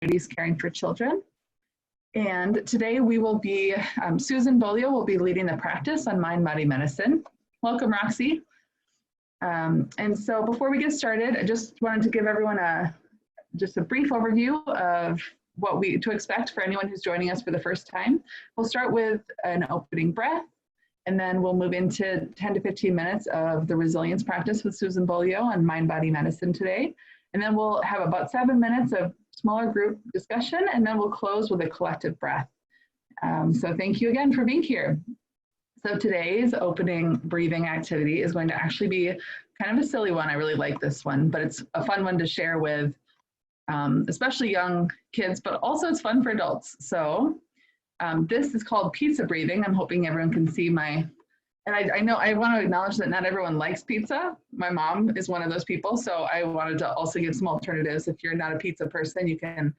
communities caring for children. And today we will be, Susan Beaulieu will be leading the practice on mind-body medicine. Welcome, Roxy. And so before we get started, I just wanted to give everyone just a brief overview of what to expect for anyone who's joining us for the first time. We'll start with an opening breath, and then we'll move into 10 to 15 minutes of the resilience practice with Susan Beaulieu on mind-body medicine today. And then we'll have about 7 minutes of smaller group discussion, and then we'll close with a collective breath. So thank you again for being here. So today's opening breathing activity is going to actually be kind of a silly one. I really like this one, but it's a fun one to share with especially young kids, but also it's fun for adults. So this is called pizza breathing. I'm hoping everyone can see my, and I know I want to acknowledge that not everyone likes pizza. My mom is one of those people, so I wanted to also give some alternatives. If you're not a pizza person, you can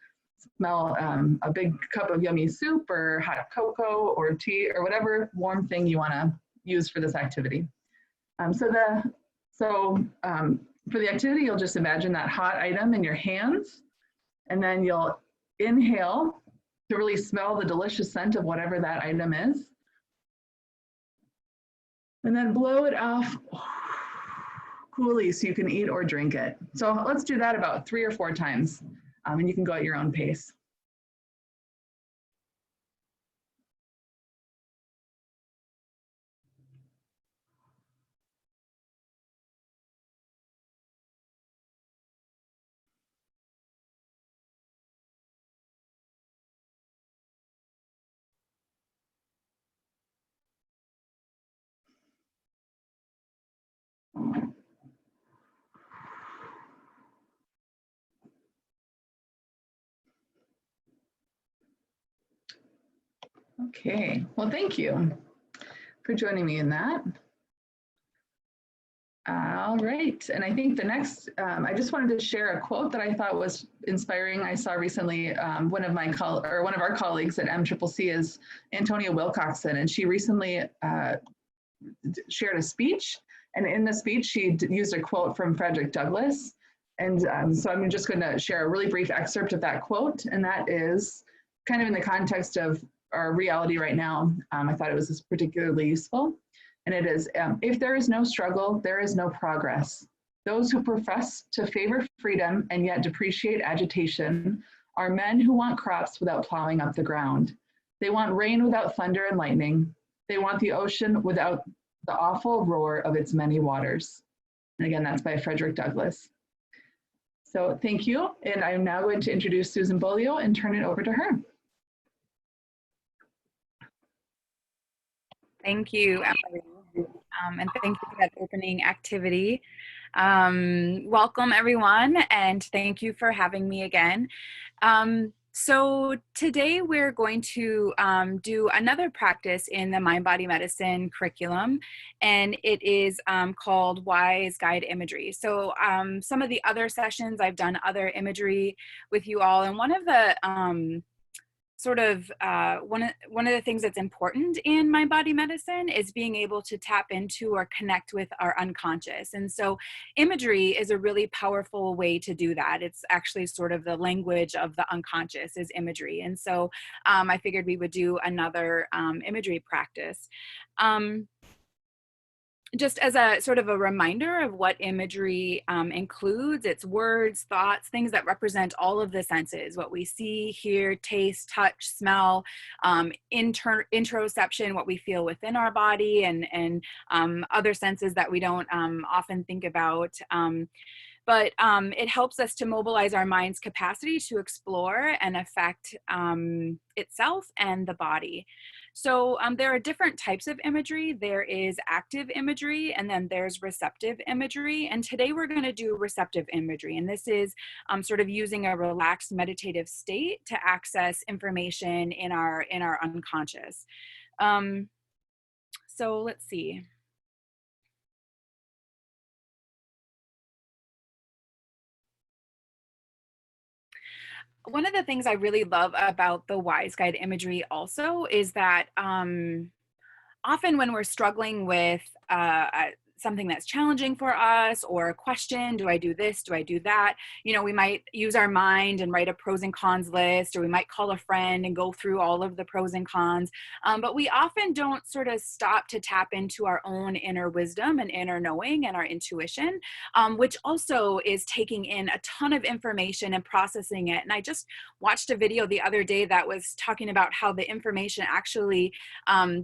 smell a big cup of yummy soup or hot cocoa or tea or whatever warm thing you want to use for this activity. For the activity, you'll just imagine that hot item in your hands, and then you'll inhale to really smell the delicious scent of whatever that item is. And then blow it off coolly so you can eat or drink it. So let's do that about 3 or 4 times, and you can go at your own pace. Okay, well, thank you for joining me in that. All right, and I think the next, I just wanted to share a quote that I thought was inspiring. I saw recently one of our colleagues at MCCC is Antonia Wilcoxon, and she recently shared a speech, and in the speech she used a quote from Frederick Douglass, and so I'm just going to share a really brief excerpt of that quote, and that is kind of in the context of our reality right now. I thought it was particularly useful. And it is, if there is no struggle, there is no progress. Those who profess to favor freedom and yet depreciate agitation are men who want crops without plowing up the ground. They want rain without thunder and lightning. They want the ocean without the awful roar of its many waters. And again, that's by Frederick Douglass. So thank you. And I'm now going to introduce Susan Beaulieu and turn it over to her. Thank you, Emily, and thank you for that opening activity. Welcome, everyone, and thank you for having me again. So today we're going to do another practice in the mind-body medicine curriculum, and it is called Wise Guide Imagery. So some of the other sessions I've done other imagery with you all, and one of the one of the things that's important in mind-body medicine is being able to tap into or connect with our unconscious. And so imagery is a really powerful way to do that. It's actually sort of the language of the unconscious is imagery. And so I figured we would do another imagery practice. Just as a sort of a reminder of what imagery includes, it's words, thoughts, things that represent all of the senses, what we see, hear, taste, touch, smell, interoception, what we feel within our body, and other senses that we don't often think about. But it helps us to mobilize our mind's capacity to explore and affect itself and the body. So there are different types of imagery. There is active imagery, and then there's receptive imagery. And today we're going to do receptive imagery. And this is sort of using a relaxed meditative state to access information in our unconscious. So let's see. One of the things I really love about the Wise Guide imagery also is that often when we're struggling with something that's challenging for us, or a question, do I do this, do I do that? You know, we might use our mind and write a pros and cons list, or we might call a friend and go through all of the pros and cons. But we often don't sort of stop to tap into our own inner wisdom and inner knowing and our intuition, which also is taking in a ton of information and processing it. And I just watched a video the other day that was talking about how the information actually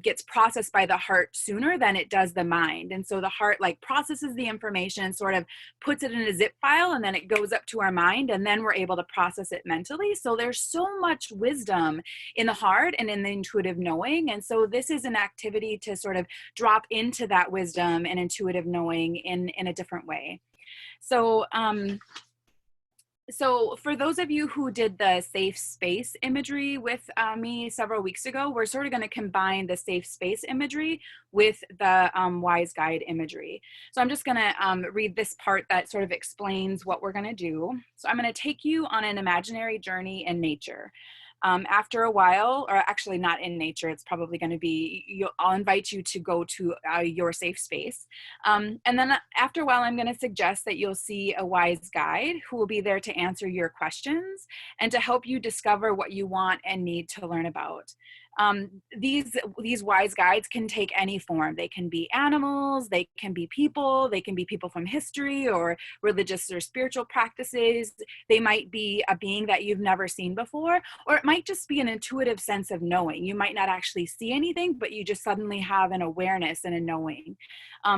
gets processed by the heart sooner than it does the mind. And so the heart like processes the information and sort of puts it in a zip file, and then it goes up to our mind, and then we're able to process it mentally. So there's so much wisdom in the heart and in the intuitive knowing. And so this is an activity to sort of drop into that wisdom and intuitive knowing in a different way. So for those of you who did the safe space imagery with me several weeks ago, we're sort of going to combine the safe space imagery with the wise guide imagery. So I'm just going to read this part that sort of explains what we're going to do. So I'm going to take you on an imaginary journey in nature. After a while, or actually not in nature, it's probably going to be, I'll invite you to go to your safe space. And then after a while, I'm going to suggest that you'll see a wise guide who will be there to answer your questions and to help you discover what you want and need to learn about. These wise guides can take any form. They can be animals, they can be people from history or religious or spiritual practices. They might be a being that you've never seen before, or it might just be an intuitive sense of knowing. You might not actually see anything, but you just suddenly have an awareness and a knowing.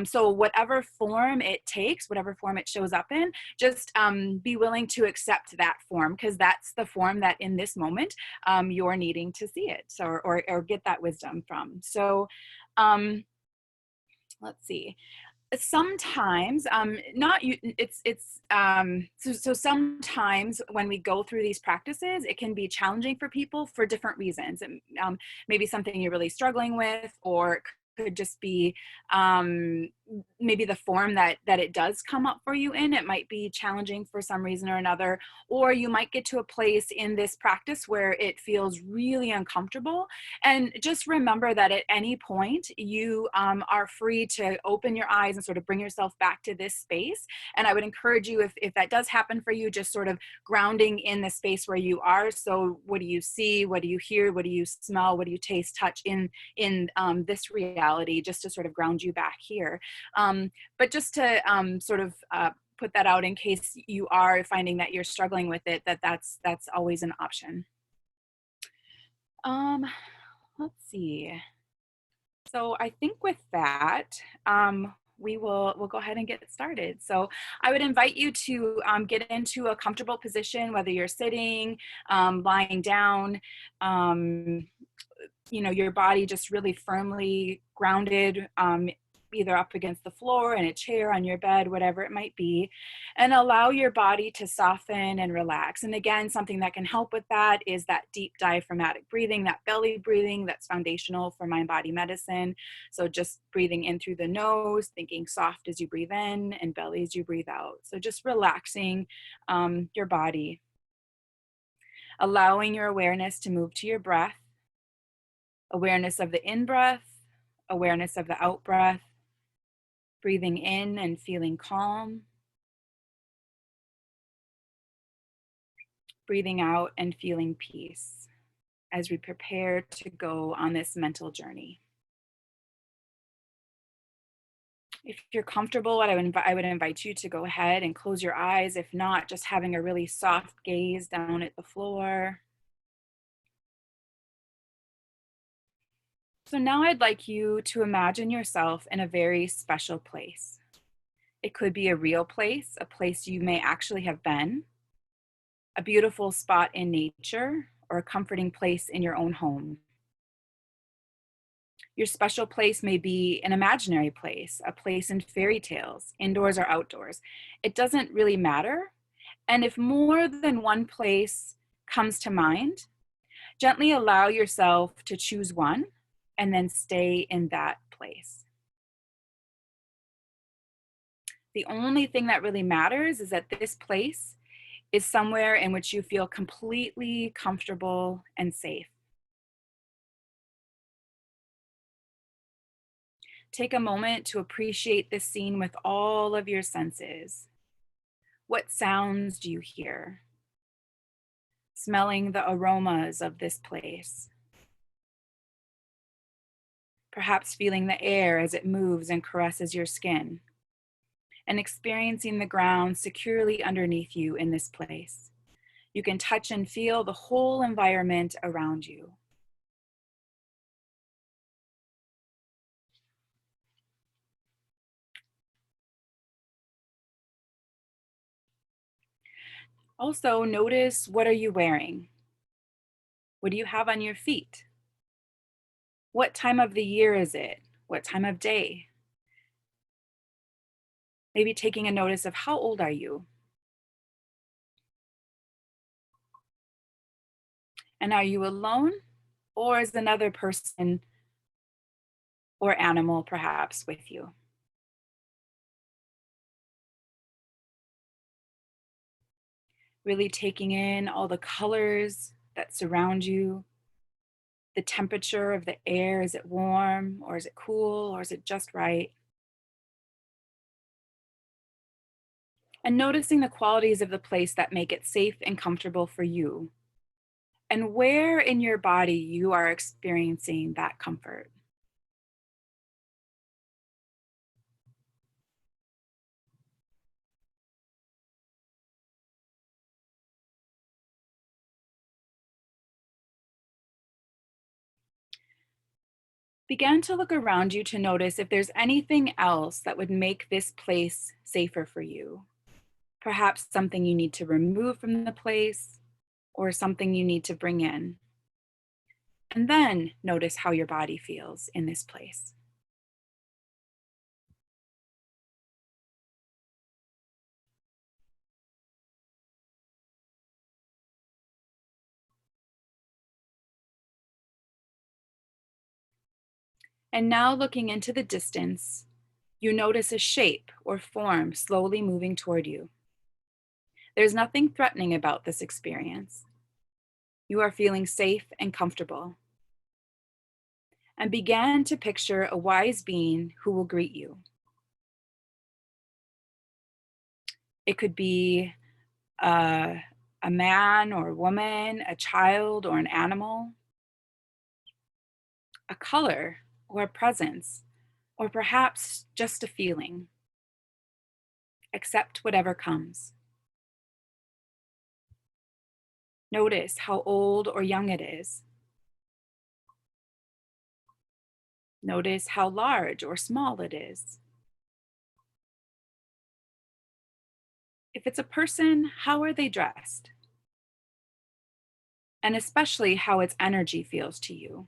So whatever form it takes, whatever form it shows up in, just be willing to accept that form, because that's the form that in this moment you're needing to see it, or get that wisdom from. So let's see. Sometimes so sometimes when we go through these practices, it can be challenging for people for different reasons. Maybe something you're really struggling with, or could just be maybe the form that it does come up for you in. It might be challenging for some reason or another, or you might get to a place in this practice where it feels really uncomfortable. And just remember that at any point you are free to open your eyes and sort of bring yourself back to this space. And I would encourage you, if that does happen for you, just sort of grounding in the space where you are. So what do you see? What do you hear? What do you smell? What do you taste, touch in this reality, just to sort of ground you back here. But just to sort of put that out in case you are finding that you're struggling with it, that's always an option. Let's see. So I think with that, we'll go ahead and get started. So I would invite you to get into a comfortable position, whether you're sitting, lying down, you know, your body just really firmly grounded, either up against the floor, in a chair, on your bed, whatever it might be, and allow your body to soften and relax. And again, something that can help with that is that deep diaphragmatic breathing, that belly breathing that's foundational for mind-body medicine. So just breathing in through the nose, thinking soft as you breathe in and belly as you breathe out. So just relaxing your body, allowing your awareness to move to your breath, awareness of the in-breath, awareness of the out-breath, breathing in and feeling calm, breathing out and feeling peace as we prepare to go on this mental journey. If you're comfortable, I would invite you to go ahead and close your eyes. If not, just having a really soft gaze down at the floor. So now I'd like you to imagine yourself in a very special place. It could be a real place, a place you may actually have been, a beautiful spot in nature, or a comforting place in your own home. Your special place may be an imaginary place, a place in fairy tales, indoors or outdoors. It doesn't really matter. And if more than one place comes to mind, gently allow yourself to choose one and then stay in that place. The only thing that really matters is that this place is somewhere in which you feel completely comfortable and safe. Take a moment to appreciate this scene with all of your senses. What sounds do you hear? Smelling the aromas of this place. Perhaps feeling the air as it moves and caresses your skin, and experiencing the ground securely underneath you in this place. You can touch and feel the whole environment around you. Also, notice, what are you wearing? What do you have on your feet? What time of the year is it? What time of day? Maybe taking a notice of how old are you? And are you alone, or is another person or animal perhaps with you? Really taking in all the colors that surround you, the temperature of the air. Is it warm, or is it cool, or is it just right? And noticing the qualities of the place that make it safe and comfortable for you, and where in your body you are experiencing that comfort. Begin to look around you to notice if there's anything else that would make this place safer for you. Perhaps something you need to remove from the place, or something you need to bring in. And then notice how your body feels in this place. And now, looking into the distance, you notice a shape or form slowly moving toward you. There's nothing threatening about this experience. You are feeling safe and comfortable. And begin to picture a wise being who will greet you. It could be a man or a woman, a child or an animal, a color or a presence, or perhaps just a feeling. Accept whatever comes. Notice how old or young it is. Notice how large or small it is. If it's a person, how are they dressed? And especially how its energy feels to you.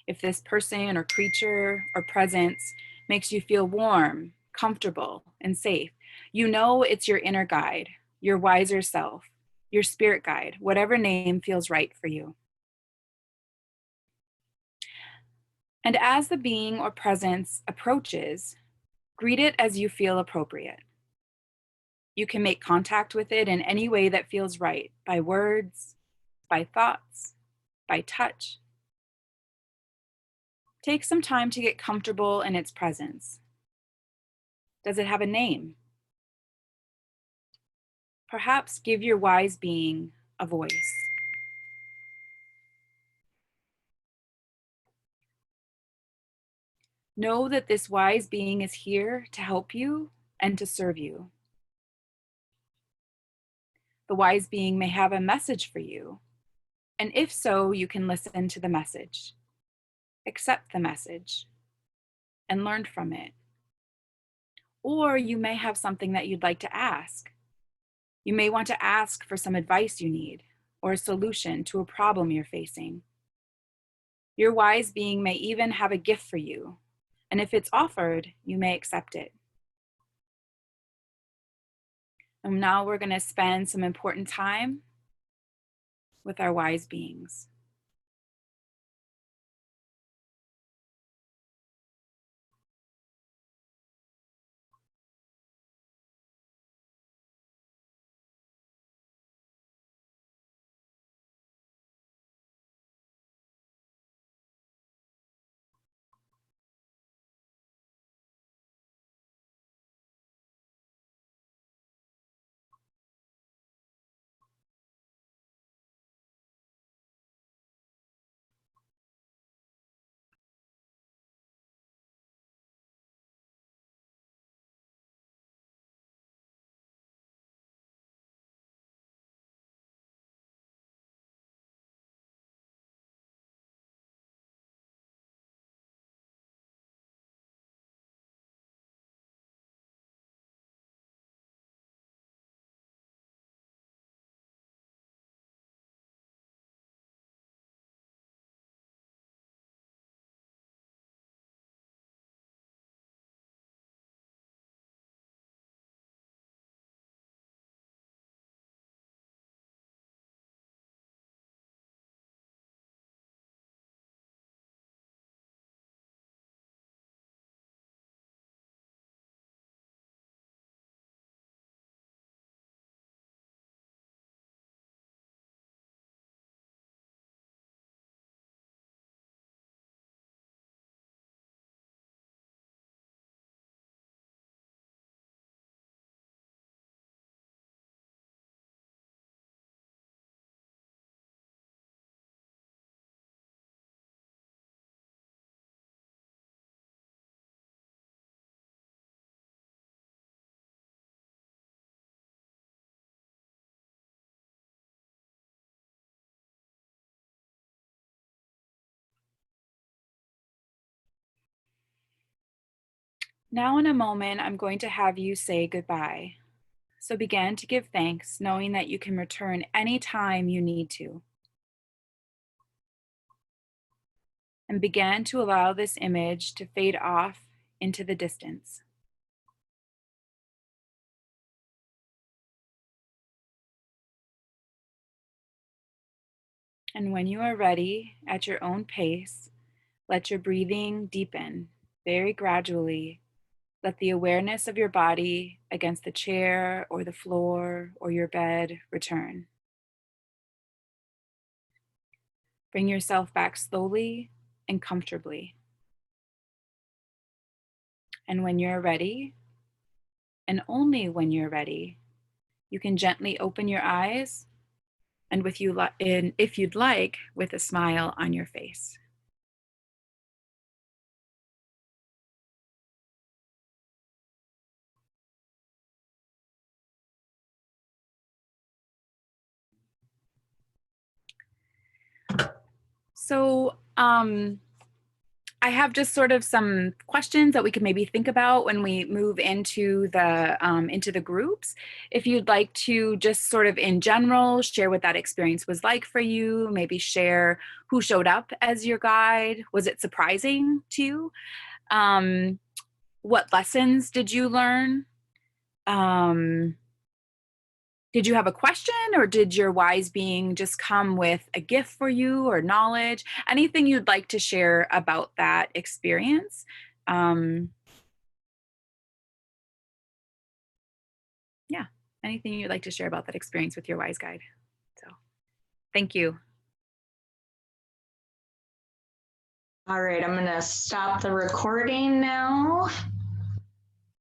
If this person or creature or presence makes you feel warm, comfortable, and safe, you know it's your inner guide, your wiser self, your spirit guide, whatever name feels right for you. And as the being or presence approaches, greet it as you feel appropriate. You can make contact with it in any way that feels right, by words, by thoughts, by touch. Take some time to get comfortable in its presence. Does it have a name? Perhaps give your wise being a voice. Know that this wise being is here to help you and to serve you. The wise being may have a message for you, and if so, you can listen to the message, accept the message, and learn from it. Or you may have something that you'd like to ask. You may want to ask for some advice you need, or a solution to a problem you're facing. Your wise being may even have a gift for you, and if it's offered, you may accept it. And now we're going to spend some important time with our wise beings. Now in a moment, I'm going to have you say goodbye. So begin to give thanks, knowing that you can return anytime you need to. And begin to allow this image to fade off into the distance. And when you are ready, at your own pace, let your breathing deepen very gradually. Let the awareness of your body against the chair or the floor or your bed return. Bring yourself back slowly and comfortably. And when you're ready, and only when you're ready, you can gently open your eyes and if you'd like, with a smile on your face. So I have just sort of some questions that we could maybe think about when we move into the groups. If you'd like to just sort of in general share what that experience was like for you, maybe share who showed up as your guide. Was it surprising to you? What lessons did you learn? Did you have a question, or did your wise being just come with a gift for you or knowledge? Anything you'd like to share about that experience? Yeah, anything you'd like to share about that experience with your wise guide. So thank you. All right, I'm gonna stop the recording now.